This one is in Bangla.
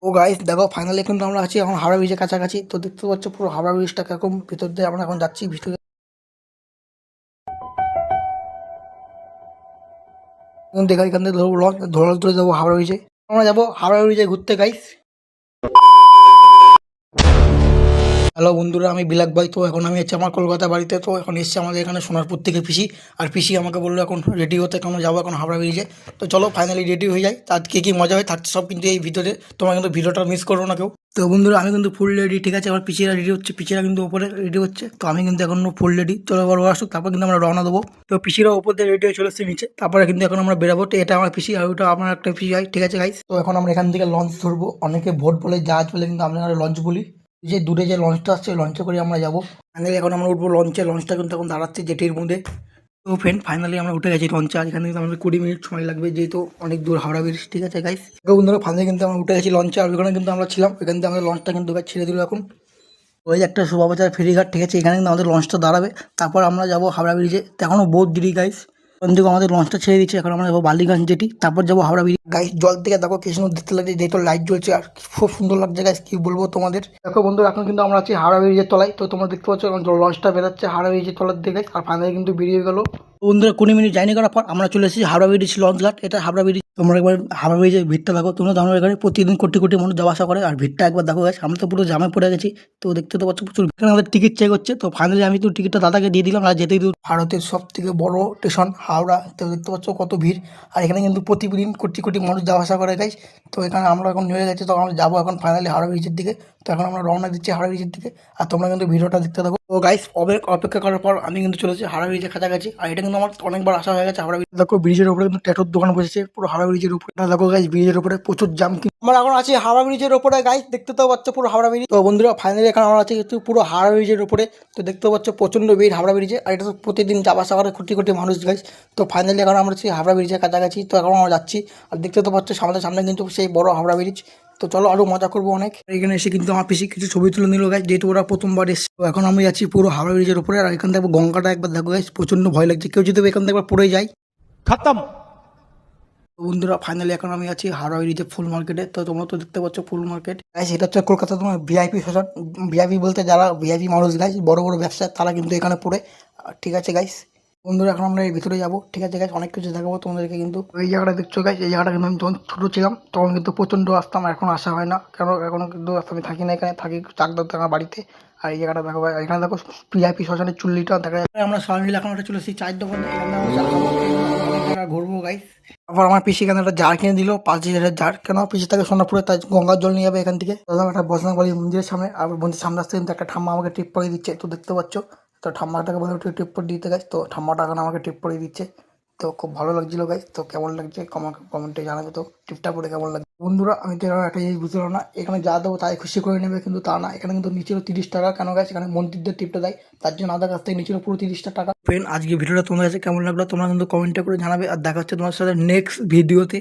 ও গাইস দেখো ফাইনালি কিন্তু আমরা আছি এখন হাওড়া ব্রিজের কাছাকাছি। তো দেখতে পাচ্ছ পুরো হাওড়া ব্রিজটা কিরকম, ভিতর দিয়ে আমরা এখন যাচ্ছি ভিতরে। এখন দেখা এখান থেকে ধরবো লঞ্চ, ধরে ধরে যাবো হাওড়া ব্রিজে। আমরা যাবো হাওড়া ব্রিজে ঘুরতে গাইস। হ্যালো বন্ধুরা, আমি বিলাক ভাই। তো এখন আমি হচ্ছে আমার কলকাতা বাড়িতে। তো এখন এসছে আমাদের এখানে সোনারপুর থেকে পিসি। আর পিসি আমাকে বললো এখন রেডি হতে, এখন যাবো এখন হাওড়া ব্রিজে। তো চলো ফাইনালি রেডি হয়ে যাই। তার কি কি মজা হয় থাকছে সব কিন্তু এই ভিডিওতে। তোমরা কিন্তু ভিডিওটা মিস করো না কেউ। তো বন্ধুরা আমি কিন্তু ফুল রেডি, ঠিক আছে। আবার পিচিরা রেডি হচ্ছে, পিচিরা কিন্তু উপরে রেডি হচ্ছে। তো আমি কিন্তু এখন ফুল রেডি। চলো এবার ওরা আসুক, তারপর কিন্তু আমরা রওনা দেবো। তো পিচিরা উপর দিয়ে রেডি হয়ে চলে এসছে নিচে। তারপরে কিন্তু এখন আমরা বেরাবো। তো এটা আমার পিসি আর ওটা আমার একটা পিসি হয়, ঠিক আছে গাইস। তো এখন আমরা এখান থেকে লঞ্চ ধরবো। অনেকে ভোট বলে, জাহাজ বলে, কিন্তু আমরা লঞ্চ বলি। যে দূরে যে লঞ্চটা আসছে লঞ্চে করে আমরা যাবো। ফাইনালি এখন আমরা উঠবো লঞ্চে। লঞ্চটা কিন্তু এখন দাঁড়াচ্ছে জেটির মধ্যে। তো ফ্রেন্ড ফাইনালি আমরা উঠে গেছি লঞ্চে। আর এখানে কিন্তু আমাদের 20 মিনিট সময় লাগবে, যেহেতু অনেক দূর হাওড়া ব্রিজ, ঠিক আছে গাইস। তো বন্ধুরা ফাইনালি কিন্তু আমরা উঠে গেছি লঞ্চে। আর ওখানে কিন্তু আমরা ছিলাম, এখান থেকে আমাদের লঞ্চটা কিন্তু ছেড়ে দিল এখন। ওই যে একটা শোভাবাজার ফেরিঘাট, ঠিক আছে। এখানে কিন্তু আমাদের লঞ্চটা দাঁড়াবে। তারপর আমরা যাবো হাওড়া ব্রিজে। তো এখনো বহুত দেরি গাইস। ওখান থেকে আমাদের লঞ্চটা ছেড়ে দিচ্ছে। এখন আমরা যাবো বালিগঞ্জ জেটি, তারপর যাবো হাওড়া ব্রিজ। গাইস জল থেকে দেখো কি সুন্দর দেখতে লাগছে, যেহেতু লাইট জ্বলছে আর খুব সুন্দর লাগছে গাইস, কি বলবো তোমাদের। দেখো বন্ধু এখন কিন্তু আমরা আছি হাওড়া ব্রিজের তলায়। তো তোমরা দেখতে পাচ্ছ এখন লঞ্চটা বেরোচ্ছে হাওড়া ব্রিজের তলার দিকে। আর ফাইনালি কিন্তু বেরিয়ে গেল। বন্ধুরা 20 মিনিট জার্নি করার পর আমরা চলে এসেছি হাওড়া ব্রিজ লঞ্চ ঘাট। এটা হাওড়া ব্রিজ। তোমরা একবার হাওড়া ব্রিজের ভিড়টা দেখো। তোমরা জানো এখানে প্রতিদিন কোটি কোটি মানুষ যাওয়া আসা করে। আর ভিড়টা একবার দেখো গাইস, আমরা তো পুরো জামে পড়ে গেছি। তো দেখতে তো পাচ্ছ প্রচুর ভিড়। আমাদের টিকিট চেক হচ্ছে। তো ফাইনালি আমি তো টিকিটটা দাদাকে দিয়ে দিলাম। আর যেতেই দূর, ভারতের সব থেকে বড় স্টেশন হাওড়া। তো দেখতে পাচ্ছ কত ভিড়। আর এখানে কিন্তু প্রতিদিন কোটি কোটি মানুষ যাওয়া আসা করে গাইস। তো এখানে আমরা এখন হয়ে গেছি। তো আমরা যাবো এখন ফাইনালি হাওড়া ব্রিজের দিকে। তো এখন আমরা রওনা দিচ্ছি হাওড়া ব্রিজের দিকে। আর তোমরা কিন্তু ভিডিওটা দেখতে থাকো। তো গাইস অপেক্ষা করার পর আমি কিন্তু চলেছি হাওড়া ব্রিজের কাছাকাছি। আর এটা কিন্তু আমার অনেকবার আসা হয়ে গেছে হাওড়া ব্রিজ। দেখো ব্রিজের উপরে কিন্তু ট্যাটুর দোকান বসেছে পুরো হাওড়া ব্রিজের উপরে। দেখো গাইস ব্রিজের উপরে প্রচুর জাম। আমরা এখন আছি হাওড়া ব্রিজের উপরে গাইস, দেখতে তো পাচ্ছ পুরো হাওড়া ব্রিজ। তো বন্ধুরা ফাইনালি এখন আমরা আছি কিন্তু পুরো হাওড়া ব্রিজের উপরে। তো দেখতে পাচ্ছ প্রচন্ড ভিড় হাওড়া ব্রিজে। আর এটা তো প্রতিদিন যাওয়া আসা করে কোটি কোটি মানুষ গাইস। তো ফাইনালি এখন আমরা আছি হাওড়া ব্রিজের কাছাকাছি। তো এখন আমরা যাচ্ছি। আর দেখতে তো পাচ্ছ সামনে সামনে কিন্তু সেই বড় হাওড়া ব্রিজ। তো চলো আরো মজা করবো অনেক। এখানে এসে কিন্তু আমার পিসি কিছু ছবি তুলে নিল গাইস, যেহেতু ওরা প্রথমবার এসে। তো এখন আমি যাচ্ছি পুরো হাওড়া ব্রিজের উপরে। আর এখান থেকে গঙ্গাটা একবার দেখো গাইস, প্রচন্ড ভয় লাগছে। কেউ যদি এখান থেকে একবার পড়ে যায় খতম। তো বন্ধুরা ফাইনালি এখন আমি আছি হাওড়া ব্রিজে ফুল মার্কেটে। তো তোমরা তো দেখতে পাচ্ছ ফুল মার্কেট গাইস। এটা হচ্ছে কলকাতা তোমার ভিআইপি ফ্যাশন। ভিআইপি বলতে যারা ভিআইপি মানুষ গাইস, বড় বড় ব্যবসা, তারা কিন্তু এখানে পড়ে। ঠিক আছে গাইস। বন্ধুরা এখন আমরা এর ভিতরে যাবো, ঠিক আছে গাইস। অনেক কিছু দেখাবো তোমাদেরকে। কিন্তু এই জায়গাটা দেখছো গাইস, এই জায়গাটা কিন্তু আমি যখন ছোট ছিলাম তখন কিন্তু প্রচন্ড আসতাম। এখন আসা হয় না, কারণ এখন কিন্তু আমি থাকি না এখানে, থাকি চাকদা থাকা বাড়িতে। আর এই জায়গাটা দেখো ভাই, এখানে দেখো ভিআইপি শ্মশানের চুল্লিটা দেখা যায়। আমরা সবাই মিলে এখন একটা চলে এসেছি চায়ের দোকানে। এখানে আমরা চা খাবো, অনেক জায়গা ঘুরবো গাইস। তারপর আমার পিসি এখানে একটা জার কিনে দিল, 5 লিটারের জার। কেন পিসি থেকে সোনাপুরে, তাই গঙ্গার জল নিয়ে যাবে এখান থেকে। দাদা একটা বজরংবলী মন্দিরের সামনে। আর মন্দিরের সামনে আসতে কিন্তু একটা ঠাম্মা আমাকে টিপ পরিয়ে দিচ্ছে। তো দেখতে পাচ্ছ। তো ঠাম্মাটাকে বলে একটু টিপ পরিয়ে দিতে গাইস। তো ঠাম্মাটা এখন আমাকে টিপ পরিয়ে দিচ্ছে। তো খুব ভালো লাগছিল গাইস। তো কেমন লাগছে কমেন্টে জানাবে। তো টিপটা পরে কেমন লাগছে বন্ধুরা। আমি তো এখানে একটা জিনিস বুঝলাম না, এখানে যা দেবো তাই খুশি করে নেবে, কিন্তু তা না। এখানে কিন্তু নিচেও 30 টাকা। কেন গাইস এখানে মন্দিরদের টিপটা দেয়, তার জন্য আধার কাছ থেকে নিচেও পুরো 30 টাকা। ফ্রেন্ড আজকে ভিডিওটা তোমাদের কাছে কেমন লাগলো তোমরা কিন্তু কমেন্টে করে জানাবে। আর দেখা হচ্ছে তোমার সাথে নেক্সট ভিডিওতে।